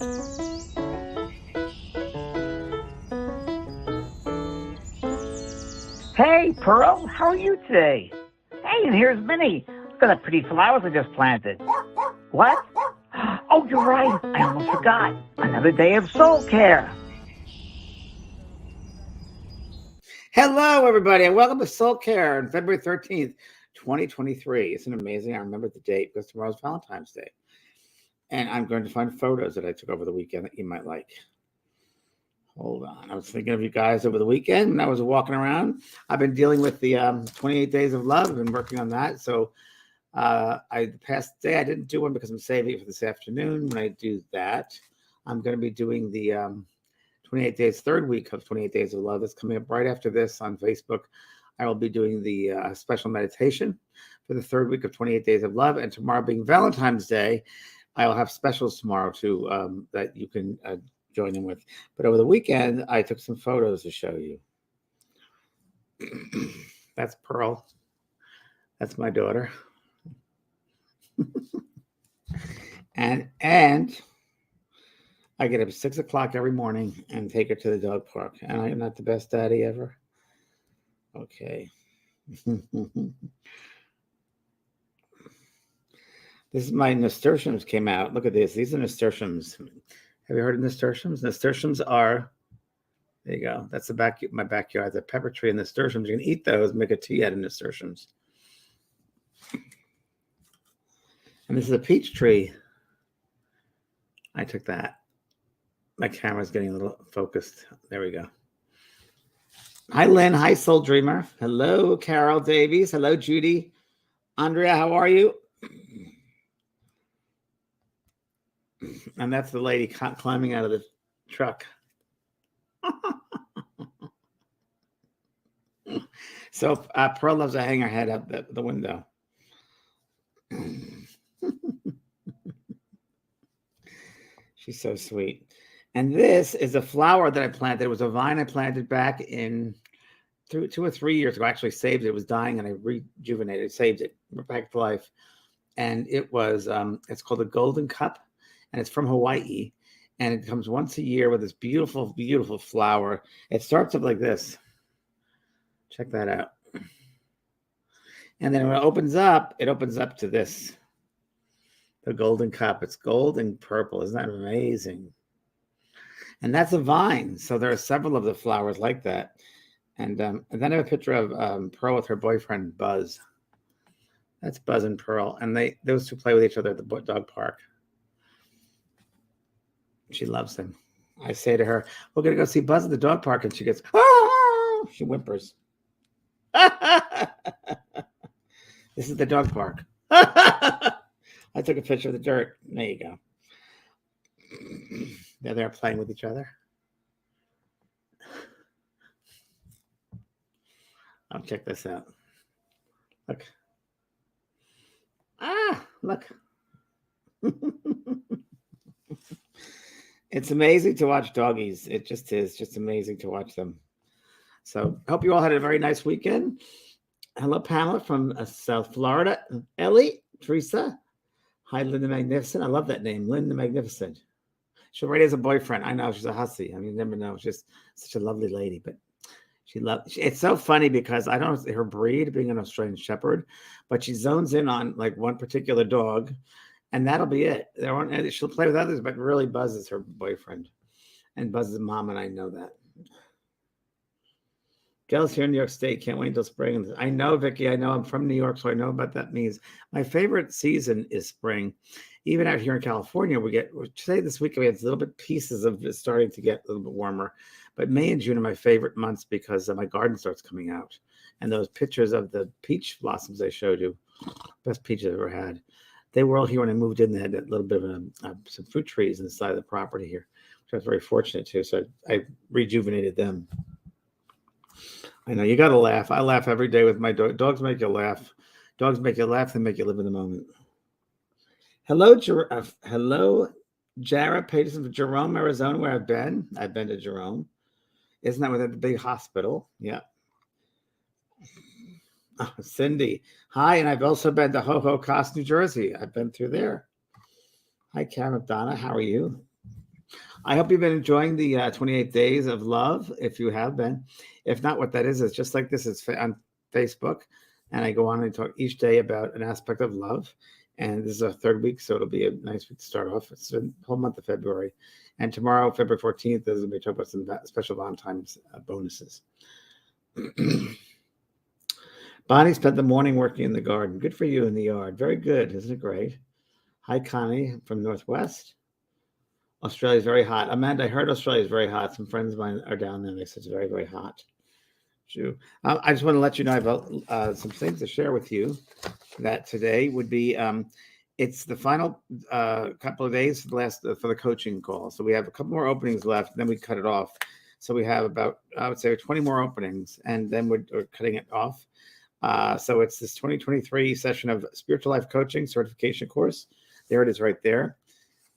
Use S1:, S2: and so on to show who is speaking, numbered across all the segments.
S1: Hey, Pearl, how are you today? Hey, and here's Minnie. Look at the pretty flowers I just planted. What? Oh, you're right. I almost forgot. Another day of SoulCARE.
S2: Hello, everybody, and welcome to SoulCARE on February 13th, 2023. Isn't it amazing? I remember the date because tomorrow's Valentine's Day. And I'm going to find photos that I took over the weekend that you might like. Hold on. I was thinking of you guys over the weekend when I was walking around. I've been dealing with the 28 Days of Love. I've been working on that. So the past day I didn't do one because I'm saving it for this afternoon. When I do that, I'm going to be doing the 28 Days, third week of 28 Days of Love. That's coming up right after this on Facebook. I will be doing the special meditation for the third week of 28 Days of Love. And tomorrow being Valentine's Day, I will have specials tomorrow too that you can join in with. But over the weekend, I took some photos to show you. That's Pearl. That's my daughter. and I get up at 6 o'clock every morning and take her to the dog park. And I am not the best daddy ever. Okay. This is my nasturtiums came out. Look at this. These are nasturtiums. Have you heard of nasturtiums? Nasturtiums are, there you go. That's my backyard. The pepper tree and nasturtiums. You can eat those and make a tea out of nasturtiums. And this is a peach tree. I took that. My camera's getting a little focused. There we go. Hi, Lynn. Hi, Soul Dreamer. Hello, Carol Davies. Hello, Judy. Andrea, how are you? And that's the lady climbing out of the truck. So Pearl loves to hang her head up the window. She's so sweet. And this is a flower that I planted. It was a vine I planted back in 2 or 3 years ago. I actually saved it. It was dying and I rejuvenated it, saved it, back to life. And it was, it's called a golden cup. And it's from Hawaii, and it comes once a year with this beautiful, beautiful flower. It starts up like this. Check that out. And then when it opens up to this, the golden cup. It's gold and purple. Isn't that amazing? And that's a vine. So there are several of the flowers like that. And then I have a picture of Pearl with her boyfriend, Buzz. That's Buzz and Pearl. And those two play with each other at the dog park. She loves him. I say to her, we're going to go see Buzz at the dog park. And she gets, oh, she whimpers. This is the dog park. I took a picture of the dirt. There you go. They're there playing with each other. I'll check this out. Look. Look. It's amazing to watch doggies. It just is just amazing to watch them. So I hope you all had a very nice weekend. Hello, Pamela from South Florida. Ellie, Teresa. Hi, Linda Magnificent. I love that name, Linda Magnificent. She already has a boyfriend. I know, she's a hussy. I mean, you never know. She's such a lovely lady. But it's so funny because I don't know her breed, being an Australian Shepherd, but she zones in on like one particular dog. And that'll be it. She'll play with others, but really Buzz is her boyfriend. And Buzz's mom, and I know that. Gail's here in New York State. Can't wait until spring. I know, Vicki. I know I'm from New York, so I know what that means. My favorite season is spring. Even out here in California, this week we had little bit pieces of it starting to get a little bit warmer. But May and June are my favorite months because my garden starts coming out. And those pictures of the peach blossoms I showed you, best peaches I've ever had. They were all here when I moved in. They had a little bit of some fruit trees on the side of the property here, which I was very fortunate to. So I rejuvenated them. I know, you got to laugh. I laugh every day with my dog. Dogs make you laugh. Dogs make you laugh. They make you live in the moment. Hello, Jara Peterson from Jerome, Arizona, where I've been. I've been to Jerome. Isn't that where the big hospital? Yeah. Oh, Cindy. Hi, and I've also been to Ho-Ho-Cost, New Jersey. I've been through there. Hi, Karen McDonough. How are you? I hope you've been enjoying the 28 Days of Love, if you have been. If not, what that is just like this. It's on Facebook, and I go on and talk each day about an aspect of love. And this is our third week, so it'll be a nice week to start off. It's the whole month of February. And tomorrow, February 14th, is going to be talking about some special Valentine's bonuses. Bonnie spent the morning working in the garden. Good for you in the yard. Very good. Isn't it great? Hi, Connie from Northwest. Australia is very hot. Amanda, I heard Australia is very hot. Some friends of mine are down there. They said it's very, very hot. True. I just want to let you know about some things to share with you. That today would be, it's the final couple of days for the coaching call. So we have a couple more openings left, then we cut it off. So we have about, I would say, 20 more openings, and then we're cutting it off. So it's this 2023 session of Spiritual Life Coaching Certification course. There it is right there.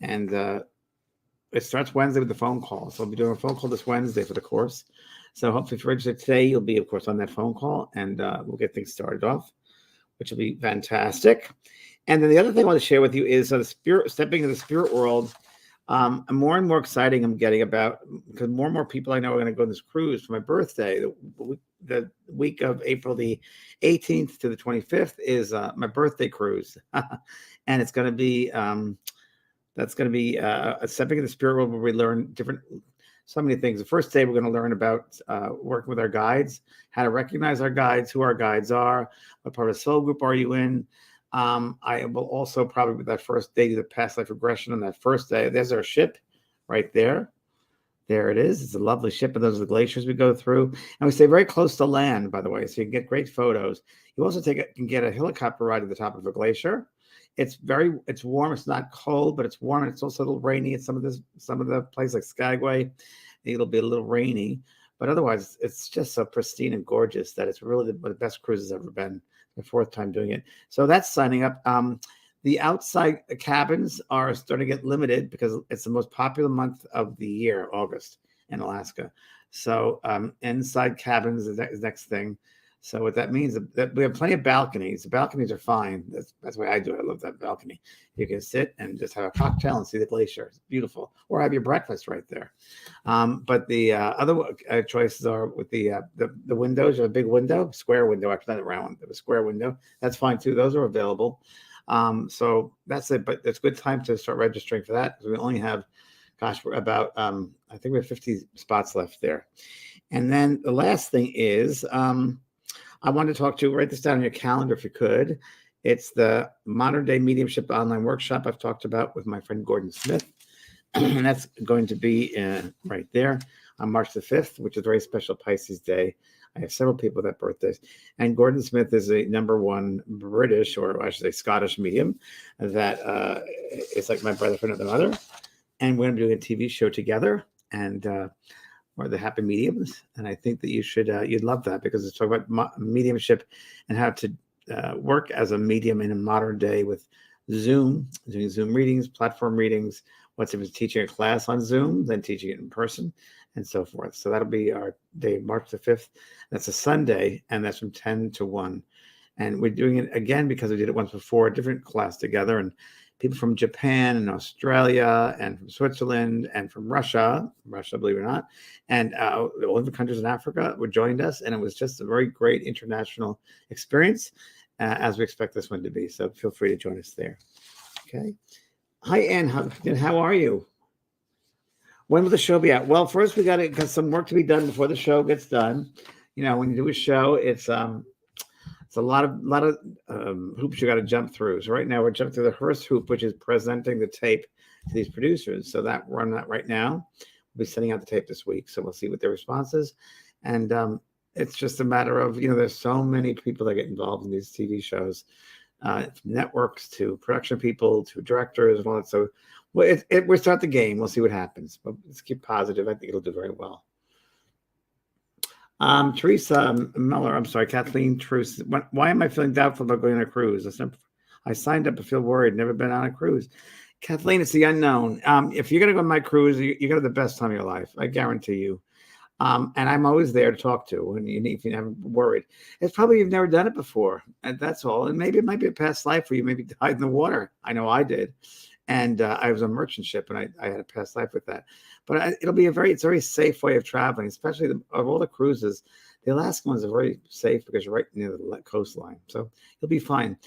S2: And it starts Wednesday with the phone call. So I'll be doing a phone call this Wednesday for the course. So hopefully if you're registered today, you'll be, of course, on that phone call, and we'll get things started off, which will be fantastic. And then the other thing I want to share with you is stepping into the spirit world. More and more exciting I'm getting about, because more and more people I know are going to go on this cruise for my birthday. The week of April the 18th to the 25th is my birthday cruise. And it's going to be, that's going to be a stepping into the spirit world where we learn so many things. The first day, we're going to learn about working with our guides, how to recognize our guides, who our guides are, what part of the soul group are you in. I will also probably, with that first day, do the past life regression on that first day. There's our ship right there. There it is. It's a lovely ship, and those are the glaciers we go through. And we stay very close to land, by the way, so you can get great photos. You also can get a helicopter ride at the top of a glacier. It's warm. It's not cold, but it's warm. It's also a little rainy at some of the places like Skagway. It'll be a little rainy, but otherwise it's just so pristine and gorgeous that it's really one of the best cruises ever been. The fourth time doing it. So that's signing up. The outside cabins are starting to get limited because it's the most popular month of the year, August, in Alaska. So inside cabins is the next thing. So what that means is that we have plenty of balconies. The balconies are fine. That's the way I do it. I love that balcony. You can sit and just have a cocktail and see the glacier. It's beautiful. Or have your breakfast right there. But the other choices are with the windows. You have a big window, square window. Actually, not a round one, but a square window. That's fine too. Those are available. So that's it. But it's a good time to start registering for that, because we only have, we're about, I think we have 50 spots left there. And then the last thing is, I want to talk to you, write this down on your calendar if you could. It's the Modern Day Mediumship Online Workshop I've talked about with my friend Gordon Smith. And that's going to be right there on March the 5th, which is a very special Pisces day. I have several people with that birthdays. And Gordon Smith is a #1 British, or I should say Scottish medium that is like my brother from another mother. And we're going to be doing a TV show together. And or the Happy Mediums, and I think that you'd love that, because it's talking about mediumship and how to work as a medium in a modern day with Zoom, doing Zoom readings, platform readings. What's if it's teaching a class on Zoom, then teaching it in person, and so forth. So that'll be our day, March the 5th. That's a Sunday, and that's from 10 to 1. And we're doing it again because we did it once before, a different class together, and people from Japan and Australia and from Switzerland and from Russia, believe it or not, and all the countries in Africa joined us. And it was just a very great international experience, as we expect this one to be. So feel free to join us there. Okay. Hi, Ann. How are you? When will the show be out? Well, first we got some work to be done before the show gets done. You know, when you do a show, it's a lot of hoops you got to jump through. So right now we're jumping through the first hoop, which is presenting the tape to these producers. So that we're on that right now. We'll be sending out the tape this week. So we'll see what their response is. And it's just a matter of, there's so many people that get involved in these TV shows, networks to production people to directors and all that. So we'll start the game. We'll see what happens. But let's keep positive. I think it'll do very well. Teresa Miller, I'm sorry, Kathleen Truce. Why am I feeling doubtful about going on a cruise? I signed up to feel worried, never been on a cruise. Kathleen, it's the unknown. If you're going to go on my cruise, you're going to have the best time of your life. I guarantee you. And I'm always there to talk to, and if you're worried. It's probably you've never done it before, and that's all. And maybe it might be a past life where you maybe died in the water. I know I did. And I was a merchant ship, and I had a past life with that. But it's a very safe way of traveling, especially of all the cruises. The Alaska ones are very safe because you're right near the coastline, so you'll be fine.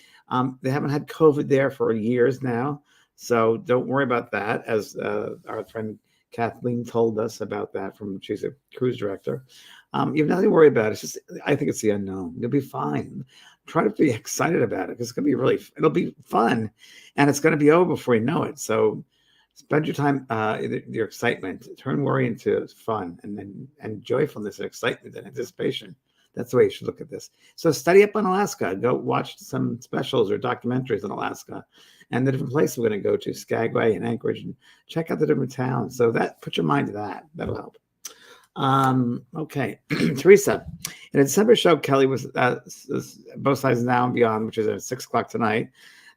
S2: They haven't had COVID there for years now, so don't worry about that. As our friend Kathleen told us about that, she's a cruise director. You have nothing to worry about. It's just, I think it's the unknown. You'll be fine. Try to be excited about it because it'll be fun, and it's going to be over before you know it. So spend your time, your excitement, turn worry into fun and joyfulness and excitement and anticipation. That's the way you should look at this. So study up on Alaska. Go watch some specials or documentaries on Alaska and the different places we're going to go to, Skagway and Anchorage, and check out the different towns. So put your mind to that. That'll help. Okay. Teresa, in a December show, Kelly was Both Sides Now and Beyond, which is at 6:00 tonight.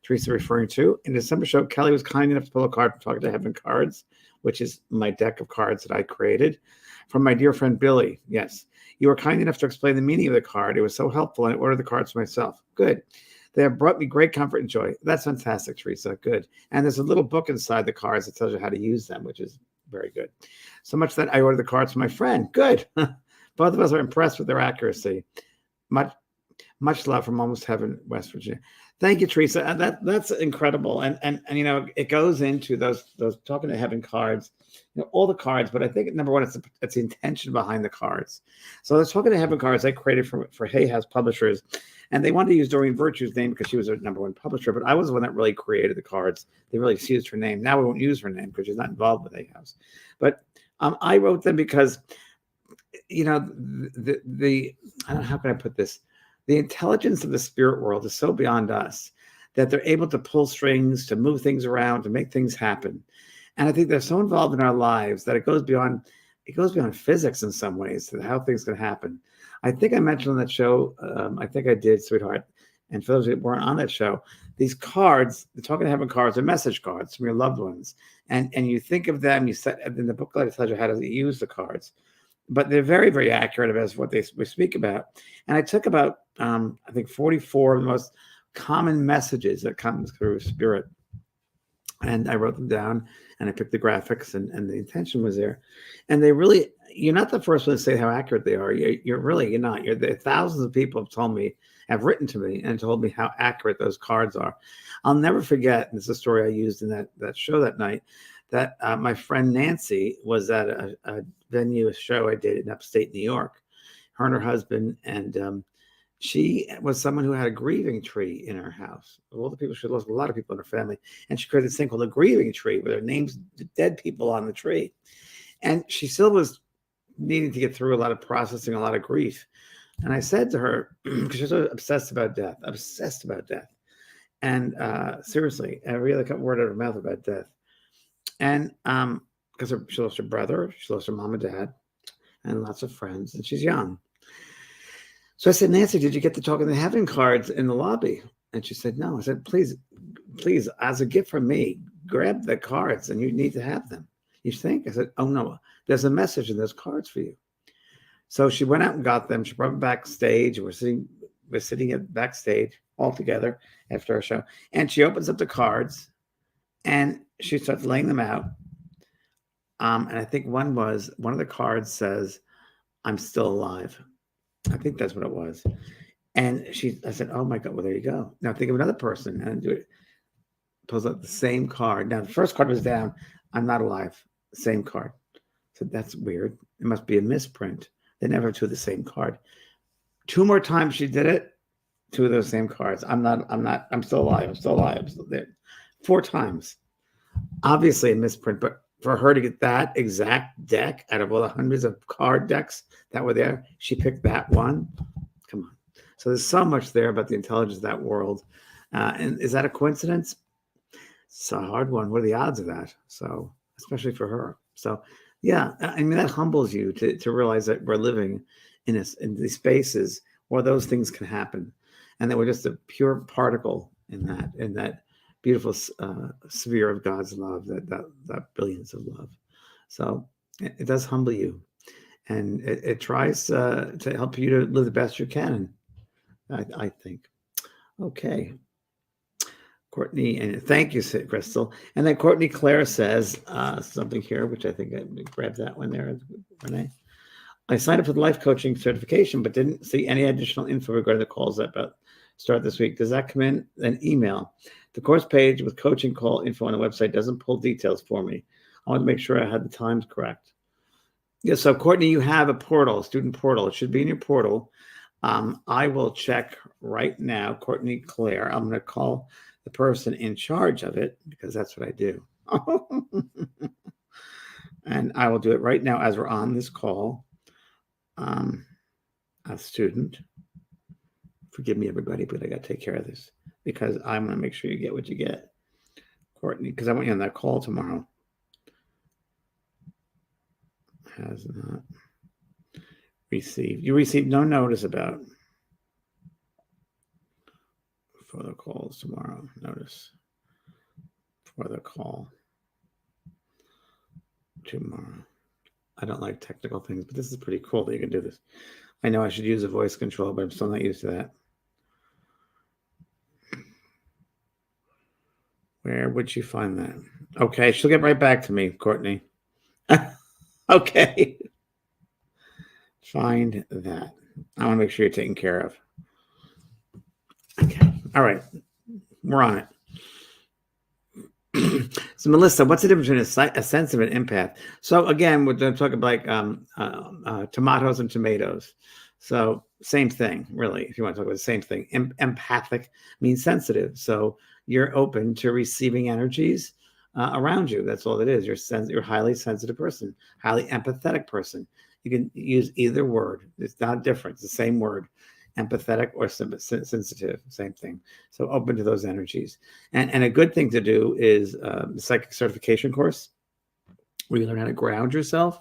S2: Teresa referring to. In the December show, Kelly was kind enough to pull a card from Talking to Heaven cards, which is my deck of cards that I created from my dear friend Billy. Yes, you were kind enough to explain the meaning of the card. It was so helpful, and I ordered the cards for myself. Good. They have brought me great comfort and joy. That's fantastic, Teresa. Good. And there's a little book inside the cards that tells you how to use them, which is very good. So much that I ordered the cards for my friend. Good. Both of us are impressed with their accuracy. Much love from Almost Heaven, West Virginia. Thank you, Teresa. That's incredible. And it goes into those Talking to Heaven cards, all the cards. But I think number one, it's the intention behind the cards. So those Talking to Heaven cards I created for Hay House Publishers, and they wanted to use Doreen Virtue's name because she was their number one publisher. But I was the one that really created the cards. They really used her name. Now we won't use her name because she's not involved with Hay House. But I wrote them because, the I don't know, how can I put this? The intelligence of the spirit world is so beyond us that they're able to pull strings, to move things around, to make things happen. And I think they're so involved in our lives that it goes beyond physics in some ways to how things can happen. I think I mentioned on that show, I think I did, sweetheart. And for those who weren't on that show, these cards, the Talking to Heaven cards, are message cards from your loved ones. And you think of them, you set in the booklet, it tells you how to use the cards. But they're very, very accurate as what we speak about. And I took about, I think, 44 of the most common messages that come through spirit. And I wrote them down, and I picked the graphics, and the intention was there. And you're not the first one to say how accurate they are. You're not. Thousands of people have written to me and told me how accurate those cards are. I'll never forget, and this is a story I used in that show that night, that my friend Nancy was at a venue, a show I did in upstate New York, her and her husband, and she was someone who had a grieving tree in her house. All the people, she lost a lot of people in her family, and she created this thing called a grieving tree with their names, dead people on the tree. And she still was needing to get through a lot of processing, a lot of grief. And I said to her, because she's so obsessed about death. And seriously, every other word out of her mouth about death. And because she lost her brother, she lost her mom and dad, and lots of friends, and she's young. So I said, Nancy, did you get to Talking to Heaven cards in the lobby? And she said, no. I said, please, as a gift from me, grab the cards, and you need to have them. You think? I said, oh, no, there's a message in those cards for you. So she went out and got them. She brought them backstage. We're sitting at backstage all together after our show. And she opens up the cards, and she starts laying them out. And I think one of the cards says, I'm still alive. I think that's what it was. And I said, oh my God, well, there you go. Now think of another person and do it. Pulls up the same card. Now the first card was down. I'm not alive. Same card. So that's weird. It must be a misprint. They never have two of the same card. 2 more times she did it. 2 of those same cards. I'm still alive. I'm still there. 4 times. Obviously a misprint, but for her to get that exact deck out of all the hundreds of card decks that were there, she picked that one. Come on. So there's so much there about the intelligence of that world. And is that a coincidence? It's a hard one. What are the odds of that? So, especially for her. So, yeah, I mean, that humbles you to realize that we're living in these spaces where those things can happen. And that we're just a pure particle in that beautiful sphere of God's love, that billions of love. So it does humble you, and it tries to help you to live the best you can. I think. Okay. Courtney, and thank you, Crystal. And then Courtney Claire says something here, which I think I grabbed that one there, Renee. I signed up for the life coaching certification, but didn't see any additional info regarding the calls that about start this week. Does that come in an email? The course page with coaching call info on the website doesn't pull details for me. I want to make sure I had the times correct. Yeah, so Courtney, you have a portal, a student portal. It should be in your portal. I will check right now, Courtney Claire. I'm going to call the person in charge of it because that's what I do. And I will do it right now as we're on this call. A student, forgive me, everybody, but I got to take care of this because I'm going to make sure you get what you get, Courtney, because I want you on that call tomorrow. Has not received. You received no notice about for the calls tomorrow. Notice for the call tomorrow. I don't like technical things, but this is pretty cool that you can do this. I know I should use a voice control, but I'm still not used to that. Where would she find that? Okay, she'll get right back to me, Courtney. Okay. Find that. I want to make sure you're taken care of. Okay. All right. We're on it. So, Melissa, what's the difference between a sensitive and empath? So, again, we're talking like tomatoes and tomatoes. So, same thing, really, if you want to talk about the same thing. Empathic means sensitive. So, you're open to receiving energies around you. That's all it is. You're a highly sensitive person, highly empathetic person. You can use either word. It's not different. It's the same word. Empathetic or sensitive, same thing. So open to those energies. And a good thing to do is the psychic certification course, where you learn how to ground yourself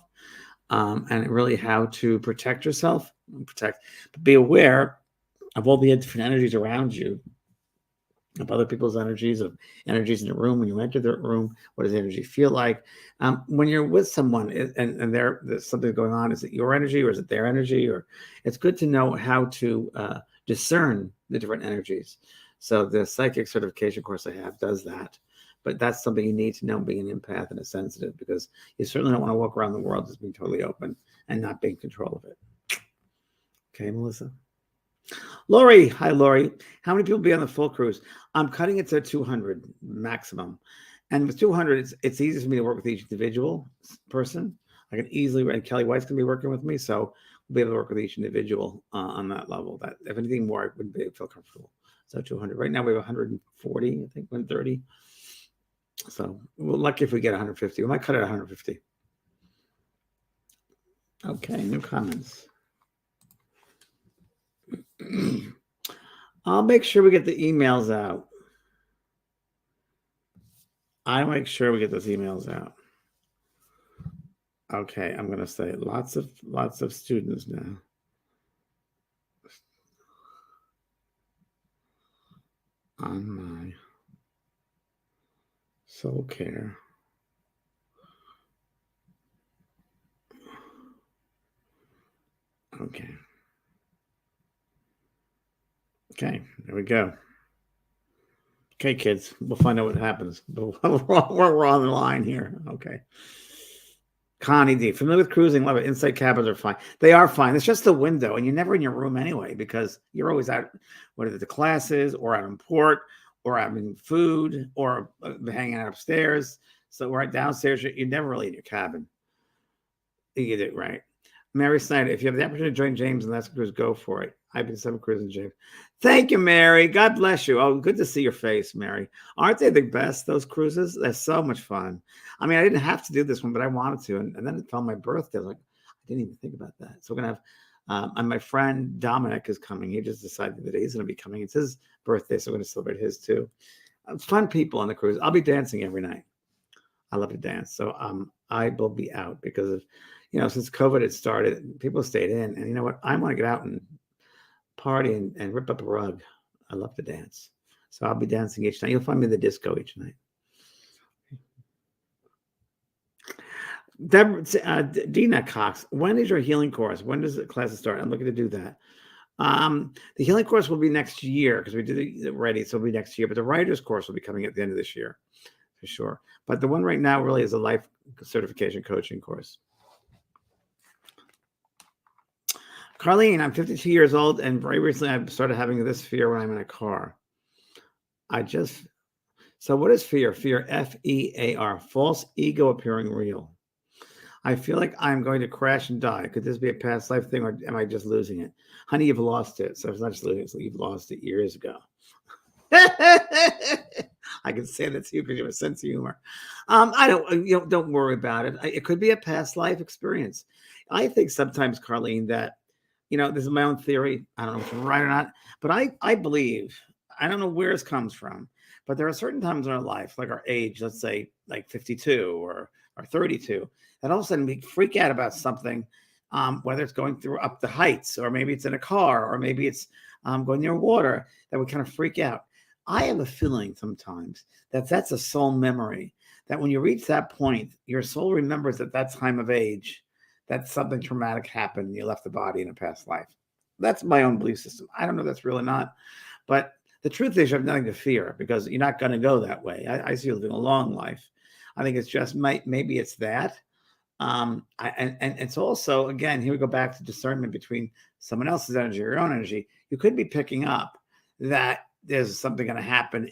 S2: and really how to protect yourself. But be aware of all the different energies around you, of other people's energies, of energies in the room. When you enter the room, what does the energy feel like? When you're with someone and there's something going on, is it your energy or is it their energy? Or it's good to know how to discern the different energies. So the psychic certification course I have does that. But that's something you need to know, being an empath and a sensitive, because you certainly don't want to walk around the world just being totally open and not being in control of it. Okay, Melissa? Lori, hi, Lori. How many people will be on the full cruise? I'm cutting it to 200 maximum. And with 200, it's easy for me to work with each individual person. I can easily, and Kelly White's going to be working with me, so we'll be able to work with each individual on that level. That if anything more, I wouldn't feel comfortable. So 200. Right now we have 140, I think, 130. So we're lucky if we get 150. We might cut it at 150. Okay, new comments. I'll make sure we get the emails out. I make sure we get those emails out. Okay, I'm going to say lots of students now. On my SoulCARE. Okay. Okay, there we go. Okay, kids, we'll find out what happens. We're on the line here. Okay. Connie D, familiar with cruising, love it. Inside cabins are fine. They are fine. It's just the window, and you're never in your room anyway because you're always out, whether the classes or out in port or having food or hanging out upstairs. So right downstairs, you're never really in your cabin. You get it right. Mary Snyder, if you have the opportunity to join James and Let's Cruise, go for it. I've been 7 cruising, James. Thank you, Mary. God bless you. Oh, good to see your face, Mary. Aren't they the best, those cruises? They're so much fun. I mean, I didn't have to do this one, but I wanted to. And then it fell my birthday. I was like, I didn't even think about that. So we're going to have, and my friend Dominic is coming. He just decided that he's going to be coming. It's his birthday, so we're going to celebrate his too. Fun people on the cruise. I'll be dancing every night. I love to dance. So I will be out because of, since COVID had started, people stayed in. And you know what? I want to get out and party and rip up a rug. I love to dance. So I'll be dancing each night. You'll find me in the disco each night. Dina Cox, when is your healing course? When does the class start? I'm looking to do that. The healing course will be next year because we did it already, so it'll be next year. But the writer's course will be coming at the end of this year, for sure. But the one right now really is a life certification coaching course. Carlene, I'm 52 years old, and very recently I started having this fear when I'm in a car. So what is fear? Fear, F-E-A-R, false ego appearing real. I feel like I'm going to crash and die. Could this be a past life thing, or am I just losing it? Honey, you've lost it. So it's not just losing it, so you've lost it years ago. I can say that to you because you have a sense of humor. Don't worry about it. It could be a past life experience. I think sometimes, Carlene, that, this is my own theory. I don't know if it's right or not, but I believe, I don't know where this comes from, but there are certain times in our life, like our age, let's say like 52 or 32, that all of a sudden we freak out about something, whether it's going through up the heights, or maybe it's in a car, or maybe it's going near water, that we kind of freak out. I have a feeling sometimes that that's a soul memory, that when you reach that point, your soul remembers at that time of age that something traumatic happened and you left the body in a past life. That's my own belief system. I don't know if that's real or not, but the truth is you have nothing to fear because you're not going to go that way. I see you living a long life. I think it's just maybe it's that. And it's also, again, here we go back to discernment between someone else's energy or your own energy. You could be picking up that there's something going to happen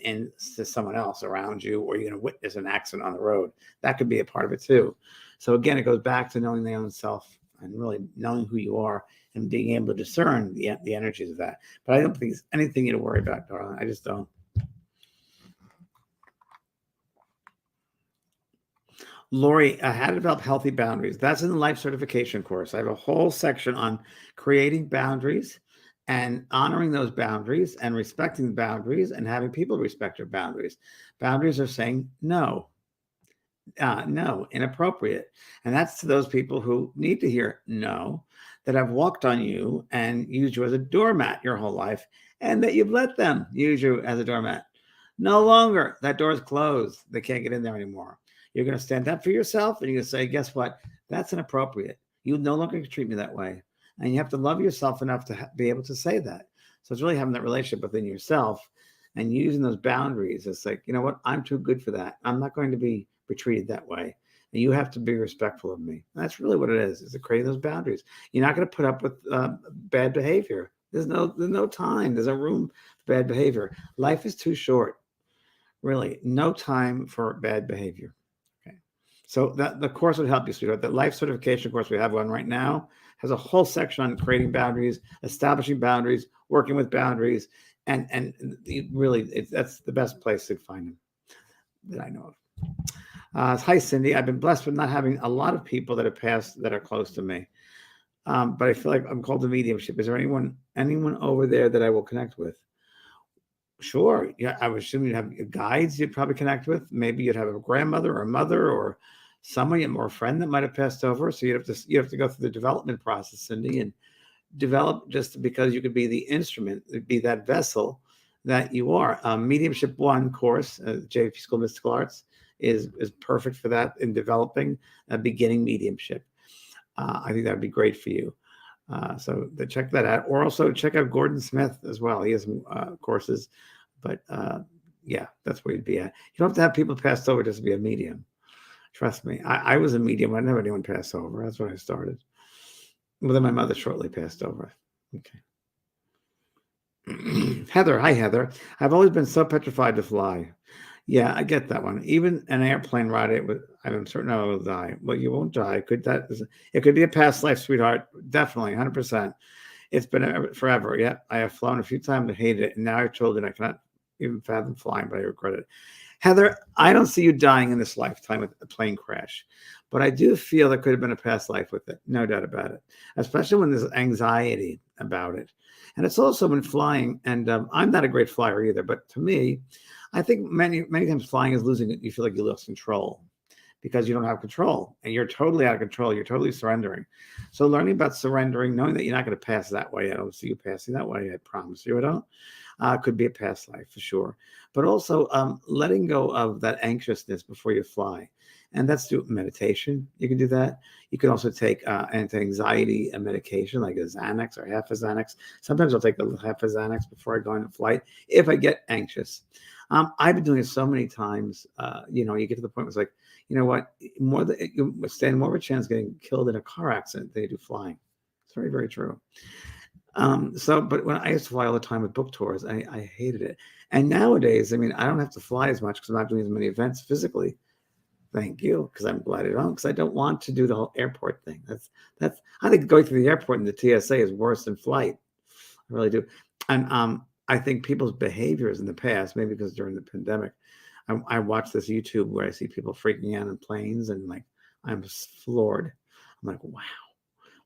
S2: to someone else around you, or you're going to witness an accident on the road. That could be a part of it too. So again, it goes back to knowing the own self and really knowing who you are and being able to discern the energies of that. But I don't think it's anything you to worry about, darling. I just don't. Lori, how to develop healthy boundaries. That's in the life certification course. I have a whole section on creating boundaries and honoring those boundaries and respecting the boundaries and having people respect your boundaries. Boundaries are saying no, inappropriate. And that's to those people who need to hear no, that have walked on you and used you as a doormat your whole life, and that you've let them use you as a doormat. No longer. That door is closed. They can't get in there anymore. You're going to stand up for yourself, and you're going to say, guess what? That's inappropriate. You no longer can treat me that way. And you have to love yourself enough to be able to say that. So it's really having that relationship within yourself and using those boundaries. It's like, you know what? I'm too good for that. I'm not going to be treated that way. And you have to be respectful of me. And that's really what it is to create those boundaries. You're not going to put up with bad behavior. There's no time. There's no room for bad behavior. Life is too short. Really, no time for bad behavior. Okay. So the course would help you, sweetheart. The life certification course, we have one right now, has a whole section on creating boundaries, establishing boundaries, working with boundaries, and that's the best place to find them that I know of. Hi, Cindy. I've been blessed with not having a lot of people that have passed that are close to me, but I feel like I'm called to mediumship. Is there anyone over there that I will connect with? Sure. Yeah, I would assume you'd have guides you'd probably connect with. Maybe you'd have a grandmother or a mother or someone or a friend that might have passed over. So you have to go through the development process, Cindy, and develop just because you could be the instrument, be that vessel that you are. Mediumship 1 course, JP School of Mystical Arts, is perfect for that in developing a beginning mediumship. I think that would be great for you. So check that out, or also check out Gordon Smith as well. He has some courses, but yeah, that's where you'd be at. You don't have to have people passed over just to be a medium. Trust me. I was a medium. I didn't have anyone pass over. That's when I started. Well, then my mother shortly passed over. Okay. Heather. Hi, Heather. I've always been so petrified to fly. Yeah, I get that one. Even an airplane ride, I'm certain I will die. Well, you won't die. It could be a past life, sweetheart. Definitely, 100%. It's been forever. Yeah, I have flown a few times and hated it. And now I've told you I cannot even fathom flying, but I regret it. Heather, I don't see you dying in this lifetime with a plane crash, but I do feel there could have been a past life with it. No doubt about it, especially when there's anxiety about it. And it's also when flying, and I'm not a great flyer either, but to me, I think many times flying is losing it. You feel like you lost control because you don't have control and you're totally out of control. You're totally surrendering. So learning about surrendering, knowing that you're not going to pass that way. I don't see you passing that way. I promise you I don't. Could be a past life for sure. But also letting go of that anxiousness before you fly. And that's through meditation. You can do that. You can also take anti-anxiety medication like a Xanax or half a Xanax. Sometimes I'll take a half a Xanax before I go on a flight if I get anxious. I've been doing it so many times. You get to the point where it's like, you know what? You stand more of a chance of getting killed in a car accident than you do flying. It's very, very true. But when I used to fly all the time with book tours, I hated it. And nowadays, I mean, I don't have to fly as much because I'm not doing as many events physically. Thank you, because I'm glad I don't, because I don't want to do the whole airport thing. That's. I think going through the airport and the TSA is worse than flight. I really do. And I think people's behaviors in the past, maybe because during the pandemic, I watched this YouTube where I see people freaking out on planes, and like I'm floored. I'm like, wow,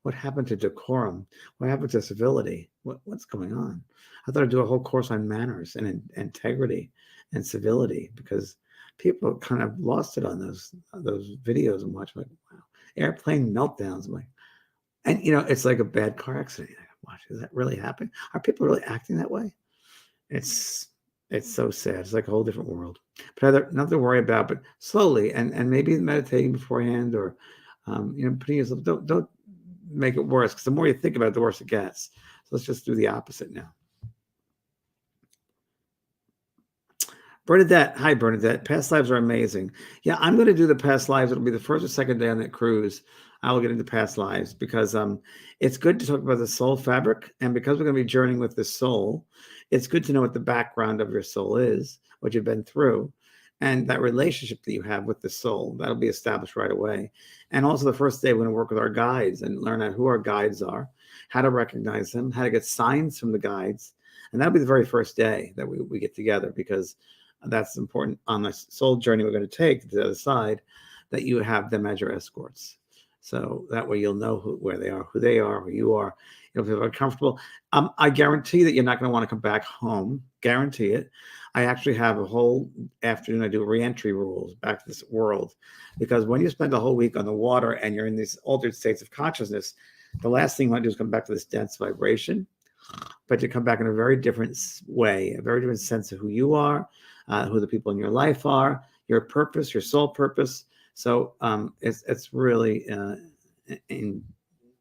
S2: what happened to decorum? What happened to civility? What's going on? I thought I'd do a whole course on manners and integrity and civility, because people kind of lost it on those videos and watch, like, wow, airplane meltdowns. I'm like, and it's like a bad car accident. Watch, is that really happening? Are people really acting that way? It's so sad. It's like a whole different world. But nothing to worry about. But slowly, and maybe meditating beforehand, or putting yourself. Don't make it worse, because the more you think about it, the worse it gets. So let's just do the opposite now. Bernadette, hi Bernadette. Past lives are amazing. Yeah, I'm going to do the past lives. It'll be the first or second day on that cruise. I will get into past lives, because it's good to talk about the soul fabric, and because we're going to be journeying with the soul, it's good to know what the background of your soul is, what you've been through, and that relationship that you have with the soul. That'll be established right away. And also the first day, we're going to work with our guides and learn out who our guides are, how to recognize them, how to get signs from the guides, and that'll be the very first day that we get together, because that's important on the soul journey we're going to take to the other side, that you have them as your escorts. So that way you'll know where they are, who they are, who you are. You'll feel very comfortable. I guarantee that you're not going to want to come back home. Guarantee it. I actually have a whole afternoon. I do re-entry rules back to this world, because when you spend a whole week on the water and you're in these altered states of consciousness, the last thing you want to do is come back to this dense vibration. But you come back in a very different way, a very different sense of who you are, who the people in your life are, your purpose, your soul purpose. So it's really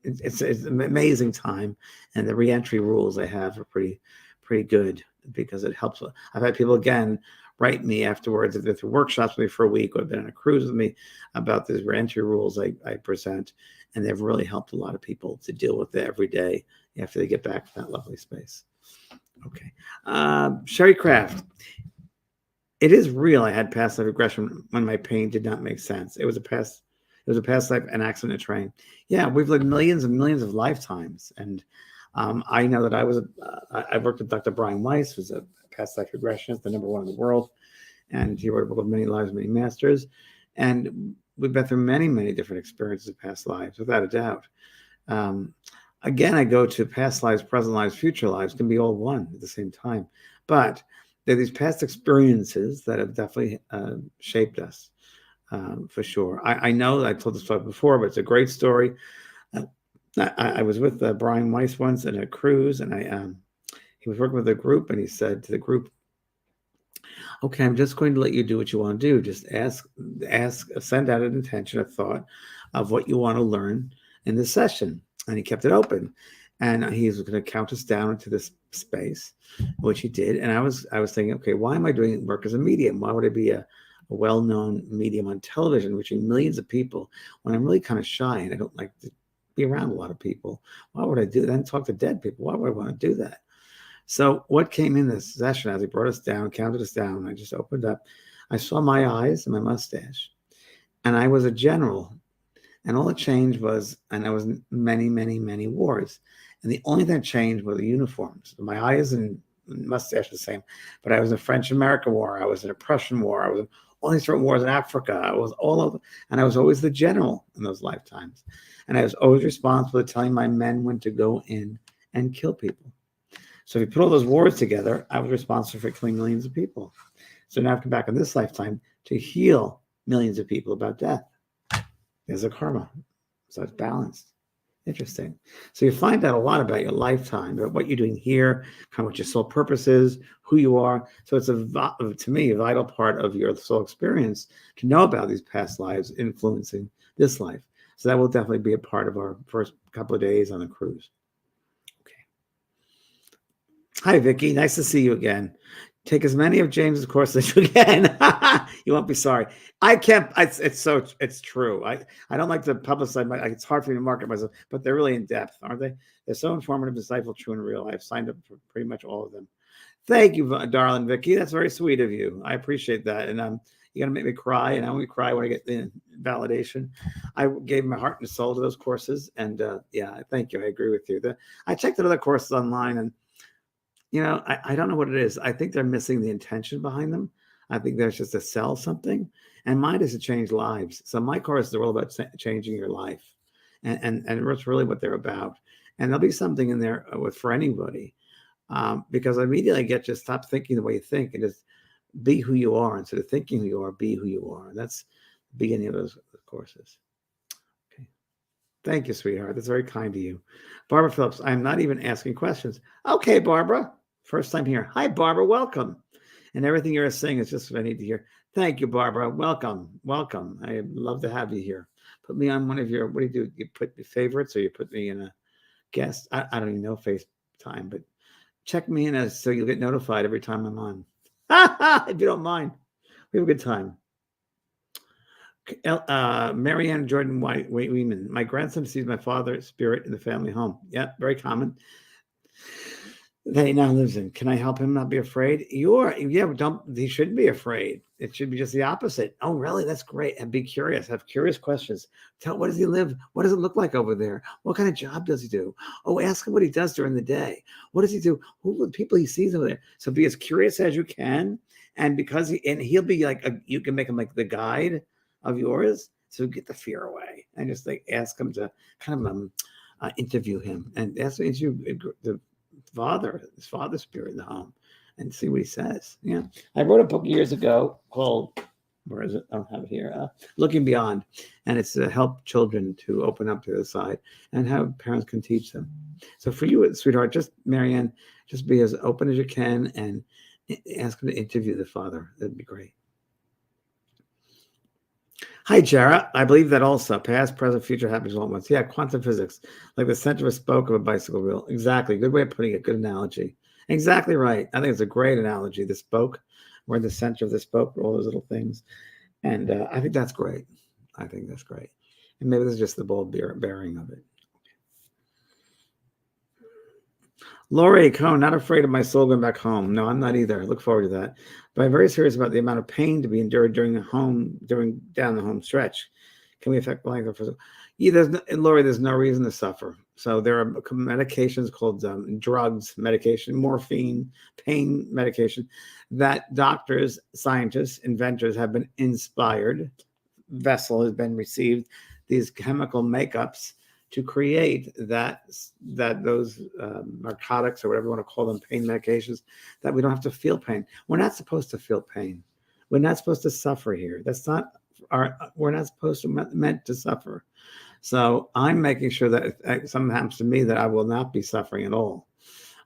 S2: it's an amazing time, and the reentry rules I have are pretty good, because it helps. I've had people again write me afterwards, if they're through workshops with me for a week, or have been on a cruise with me, about these reentry rules I present, and they've really helped a lot of people to deal with it every day after they get back from that lovely space. Okay, Sherry Craft. It is real. I had past life regression when my pain did not make sense. It was a past life, an accident, a train. Yeah, we've lived millions and millions of lifetimes, and I know that I worked with Dr. Brian Weiss, who's a past life regressionist, the #1 in the world, and he wrote a book of Many Lives, Many Masters, and we've been through many, many different experiences of past lives, without a doubt. Again, I go to past lives, present lives, future lives can be all one at the same time, but there are these past experiences that have definitely shaped us, for sure. I know I told this story before, but it's a great story. I was with Brian Weiss once in a cruise, and he was working with a group, and he said to the group, "Okay, I'm just going to let you do what you want to do. Just send out an intention, a thought of what you want to learn in this session." And he kept it open, and he's going to count us down into this space, which he did. And I was thinking, okay, why am I doing work as a medium? Why would I be a well-known medium on television, reaching millions of people, when I'm really kind of shy and I don't like to be around a lot of people? Why would I do that? And talk to dead people? Why would I want to do that? So what came in this session, as he brought us down, counted us down, I just opened up. I saw my eyes and my mustache, and I was a general. And all that changed was, and I was in many, many, many wars. And the only thing that changed were the uniforms. My eyes and mustache the same, but I was in the French-American War. I was in a Prussian War. I was in all these different wars in Africa. I was all over, and I was always the general in those lifetimes. And I was always responsible for telling my men when to go in and kill people. So if you put all those wars together, I was responsible for killing millions of people. So now I've come back in this lifetime to heal millions of people about death. There's a karma. So it's balanced. Interesting. So you find out a lot about your lifetime, about what you're doing here, kind of what your soul purpose is, who you are. So it's to me, a vital part of your soul experience to know about these past lives influencing this life. So that will definitely be a part of our first couple of days on the cruise. Okay. Hi, Vicky. Nice to see you again. Take as many of James's courses as you can. You won't be sorry. I can't. It's true. I don't like to publicize it's hard for me to market myself, but they're really in depth, aren't they? They're so informative, insightful, true, and real. I've signed up for pretty much all of them. Thank you, darling Vicky. That's very sweet of you. I appreciate that. And you're gonna make me cry, and I only cry when I get the validation. I gave my heart and soul to those courses, and yeah, thank you. I agree with you. I checked out other courses online, and I don't know what it is. I think they're missing the intention behind them. I think there's just to sell something. And mine is to change lives. So my courses are all about changing your life. And that's really what they're about. And there'll be something in there for anybody. Because immediately get you stop thinking the way you think and just be who you are. Instead of thinking who you are, be who you are. And that's the beginning of those courses. Okay. Thank you, sweetheart. That's very kind of you. Barbara Phillips, I'm not even asking questions. Okay, Barbara. First time here. Hi, Barbara. Welcome. And everything you're saying is just what I need to hear. Thank you, Barbara. Welcome. Welcome. I love to have you here. Put me on one of your, what do you do? You put the favorites or you put me in a guest? I don't even know FaceTime, but check me in so you'll get notified every time I'm on. If you don't mind. We have a good time. Marianne Jordan Weeman. My grandson sees my father's spirit in the family home. Yeah, very common. That he now lives in. Can I help him not be afraid? He shouldn't be afraid. It should be just the opposite. Oh, really? That's great. And be curious. Have curious questions. Where does he live? What does it look like over there? What kind of job does he do? Oh, ask him what he does during the day. What does he do? Who are the people he sees over there? So be as curious as you can. And he'll be like, you can make him like the guide of yours. So get the fear away and just like ask him to kind of interview him and ask him the his father's spirit in the home and see what he says. Yeah. I wrote a book years ago called, where is it? I don't have it here. Looking Beyond. And it's to help children to open up to the side and how parents can teach them. So for you, sweetheart, Marianne, just be as open as you can and ask him to interview the father. That'd be great. Hi, Jara. I believe that also past, present, future happens all at once. Yeah, quantum physics, like the center of a spoke of a bicycle wheel. Exactly. Good way of putting it. Good analogy. Exactly right. I think it's a great analogy. The spoke, we're in the center of the spoke, all those little things. And I think that's great. I think that's great. And maybe this is just the ball bearing of it. Lori Cohn, not afraid of my soul going back home. No, I'm not either. I look forward to that. But I'm very serious about the amount of pain to be endured down the home stretch. Can we affect life? Yeah, Lori, there's no reason to suffer. So there are medications called drugs, medication, morphine, pain medication that doctors, scientists, inventors have been inspired. Vessel has been received these chemical makeups to create those narcotics or whatever you want to call them, pain medications, that we don't have to feel pain. We're not supposed to feel pain. We're not supposed to suffer here. We're not meant to suffer. So I'm making sure that if something happens to me, that I will not be suffering at all.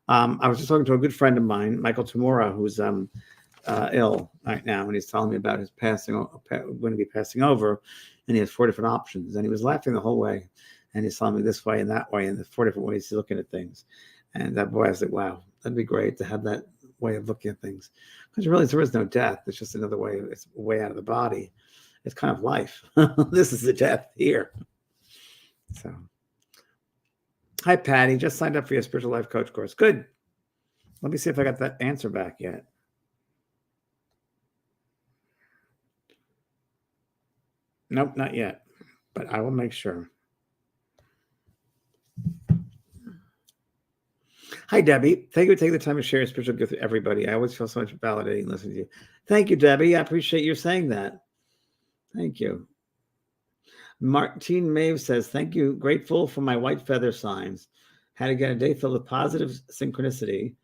S2: I was just talking to a good friend of mine, Michael Tamura, who's ill right now, and he's telling me about his going to be passing over, and he has 4 different options, and he was laughing the whole way. And he's telling me this way and that way, and the 4 different ways he's looking at things. And that boy, I was like, wow, that'd be great to have that way of looking at things. Because really, there is no death. It's just another way. It's a way out of the body. It's kind of life. This is the death here. So, hi, Patty. Just signed up for your spiritual life coach course. Good. Let me see if I got that answer back yet. Nope, not yet. But I will make sure. Hi, Debbie. Thank you for taking the time to share your spiritual gift with everybody. I always feel so much validating listening to you. Thank you, Debbie. I appreciate you saying that. Thank you. Martine Maeve says, thank you. Grateful for my white feather signs. Had to get a day filled with positive synchronicity,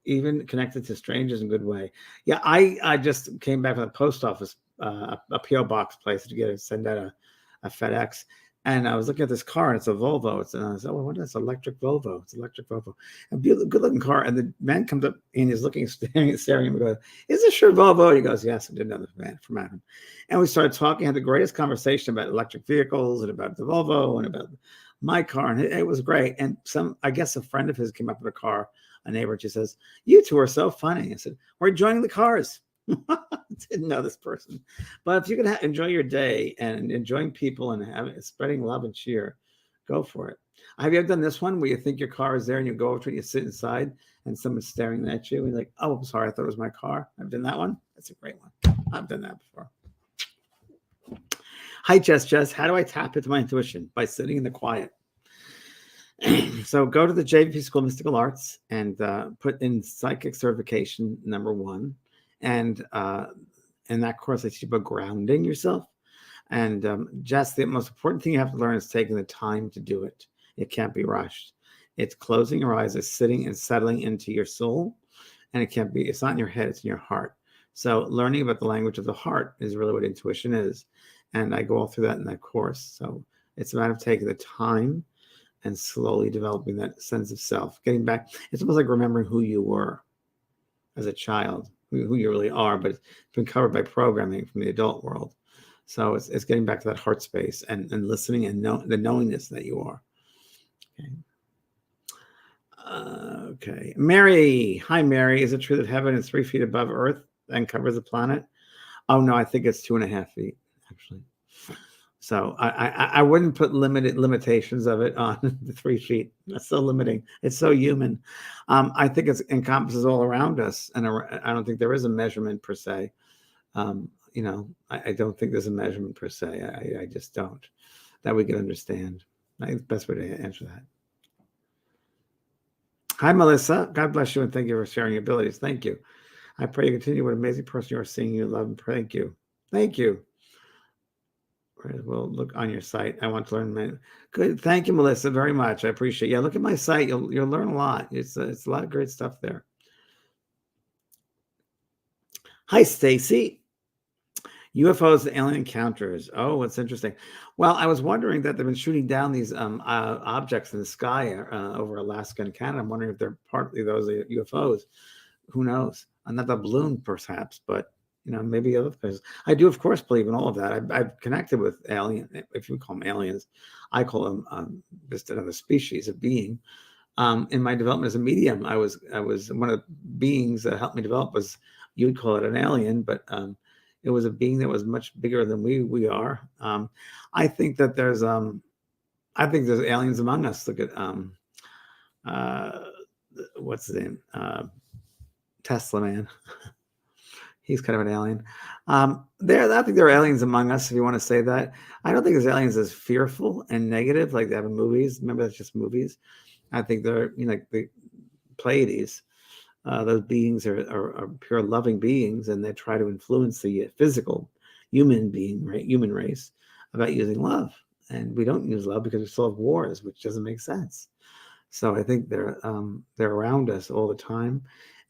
S2: even connected to strangers in a good way. Yeah, I just came back from the post office, a P.O. box place to send out a FedEx. And I was looking at this car, and it's a Volvo. And I said, "Oh, what is this? Electric Volvo? It's electric Volvo. A beautiful, good-looking car." And the man comes up and he's looking, staring at me, and goes, "Is this your Volvo?" And he goes, "Yes, I did know this man from Adam." And we started talking, had the greatest conversation about electric vehicles and about the Volvo and about my car, and it was great. And I guess a friend of his came up in a car, a neighbor, and she says, "You two are so funny." I said, "We're joining the cars." Didn't know this person, but if you can enjoy your day and enjoying people and spreading love and cheer, go for it. Have you ever done this one where you think your car is there and you go over to it, you sit inside and someone's staring at you and you're like, "Oh, I'm sorry, I thought it was my car." I've done that one. That's a great one. I've done that before. Hi, Jess. How do I tap into my intuition? By sitting in the quiet. So go to the JVP School of Mystical Arts and put in Psychic Certification #1. And in that course, I teach you about grounding yourself. And Jess, the most important thing you have to learn is taking the time to do it. It can't be rushed. It's closing your eyes, it's sitting and settling into your soul. And it's not in your head, it's in your heart. So learning about the language of the heart is really what intuition is. And I go all through that in that course. So it's a matter of taking the time and slowly developing that sense of self. Getting back, it's almost like remembering who you were as a child, who you really are, but it's been covered by programming from the adult world. So it's getting back to that heart space and listening and the knowingness that you are. Okay. Mary. Hi, Mary. Is it true that heaven is 3 feet above Earth and covers the planet? Oh, no, I think it's 2.5 feet, actually. So I wouldn't put limitations of it on the 3 feet. That's so limiting. It's so human. I think it encompasses all around us, and I don't think there is a measurement per se. I don't think there's a measurement per se. I just don't, that we can understand. I think the best way to answer that. Hi, Melissa. God bless you, and thank you for sharing your abilities. Thank you. I pray you continue what an amazing person you are, seeing you, love, and thank you. Thank you. We'll look on your site. I want to learn. Good. Thank you, Melissa, very much. I appreciate it. Yeah, look at my site. You'll learn a lot. It's a lot of great stuff there. Hi, Stacy. UFOs and alien encounters. Oh, what's interesting. Well, I was wondering that they've been shooting down these objects in the sky over Alaska and Canada. I'm wondering if they're partly those UFOs. Who knows? Another balloon, perhaps, but maybe other things. I do, of course, believe in all of that. I've connected with alien, if you call them aliens. I call them just another species of being. In my development as a medium, I was one of the beings that helped me develop was, you would call it an alien, but it was a being that was much bigger than we are. I think that there's aliens among us. Look at what's his name? Tesla man. He's kind of an alien. I think there are aliens among us, if you want to say that. I don't think there's aliens as fearful and negative like they have in movies. Remember, that's just movies. I think they're, like the Pleiades. Those beings are pure loving beings, and they try to influence the physical human race about using love. And we don't use love because we still have wars, which doesn't make sense. So I think they're around us all the time.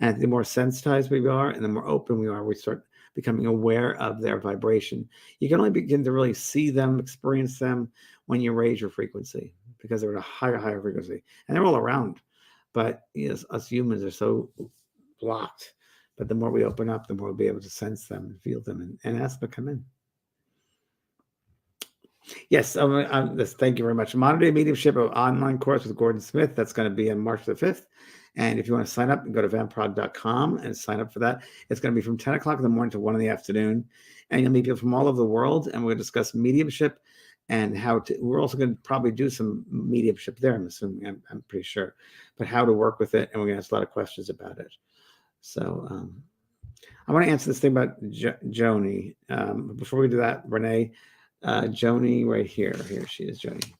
S2: And the more sensitized we are and the more open we are, we start becoming aware of their vibration. You can only begin to really see them, experience them when you raise your frequency, because they're at a higher frequency. And they're all around. But yes, us humans are so blocked. But the more we open up, the more we'll be able to sense them and feel them and ask them to come in. Yes, thank you very much. Modern Day Mediumship, an online course with Gordon Smith. That's going to be on March the 5th. And if you want to sign up, go to vanprog.com and sign up for that. It's going to be from 10 o'clock in the morning to 1 in the afternoon. And you'll meet people from all over the world. And we're going to discuss mediumship and we're also going to probably do some mediumship there, I'm assuming, I'm pretty sure, but how to work with it. And we're going to ask a lot of questions about it. So I want to answer this thing about Joni. Before we do that, Renee, Joni right here. Here she is, Joni.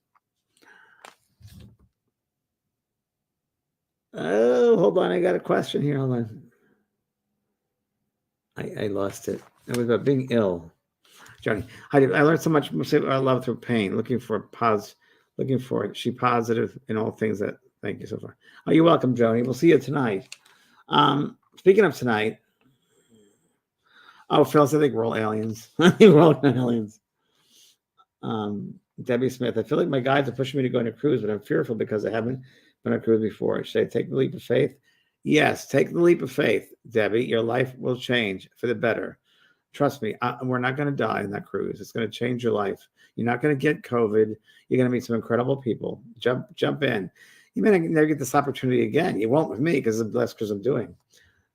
S2: Oh, hold on. I got a question here. Hold on. I lost it. It was about being ill. Joni, I learned so much. I love through pain. Looking for it. She positive in all things that. Thank you so far. Oh, you're welcome, Joni. We'll see you tonight. Speaking of tonight. Oh, Phyllis, I think we're all aliens. I think we're all aliens. Debbie Smith, I feel like my guides are pushing me to go on a cruise, but I'm fearful because I haven't been on a cruise before. Should I take the leap of faith? Yes, take the leap of faith, Debbie. Your life will change for the better. Trust me, we're not going to die in that cruise. It's going to change your life. You're not going to get COVID. You're going to meet some incredible people. Jump in. You may never get this opportunity again. You won't with me because that's because I'm doing.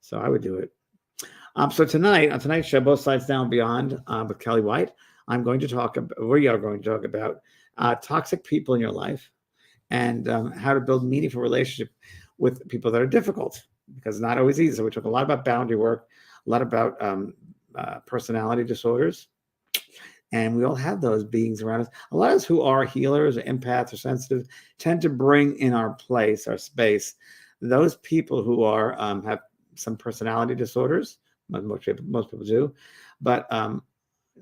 S2: So I would do it. So tonight, on tonight's show, Both Sides Down and Beyond with Kelly White, we are going to talk about toxic people in your life and how to build meaningful relationship with people that are difficult, because it's not always easy. So we talk a lot about boundary work, a lot about personality disorders, and we all have those beings around us. A lot of us who are healers or empaths or sensitive tend to bring in our space, those people who are have some personality disorders. Most people do, but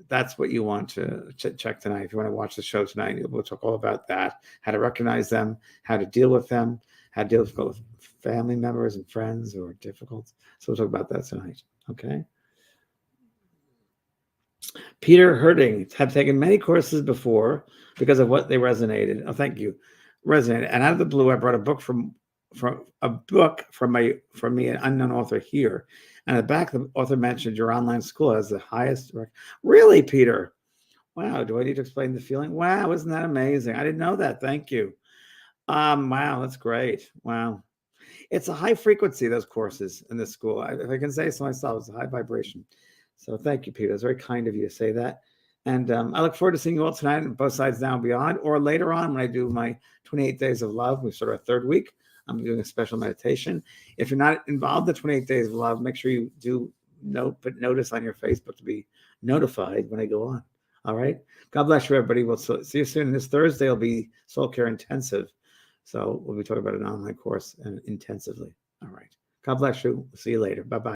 S2: that's what you want to check tonight. If you want to watch the show tonight, we'll talk all about that, how to recognize them, how to deal with them, how to deal with family members and friends who are difficult. So we'll talk about that tonight, okay? Peter Herding had taken many courses before because of what they resonated. Oh, thank you. Resonated. And out of the blue, I brought a book from me, an unknown author here. And at the back, the author mentioned your online school has the highest. Really, Peter? Wow. Do I need to explain the feeling? Wow. Isn't that amazing? I didn't know that. Thank you. Wow. That's great. Wow. It's a high frequency, those courses in this school. If I can say so myself, it's a high vibration. So thank you, Peter. It's very kind of you to say that. And I look forward to seeing you all tonight on Both Sides Down and Beyond, or later on when I do my 28 Days of Love. We start our third week. I'm doing a special meditation. If you're not involved in the 28 Days of Love, make sure you do put notice on your Facebook to be notified when I go on. All right. God bless you, everybody. We'll see you soon. This Thursday will be SoulCARE Intensive. So we'll be talking about an online course and intensively. All right. God bless you. See you later. Bye-bye.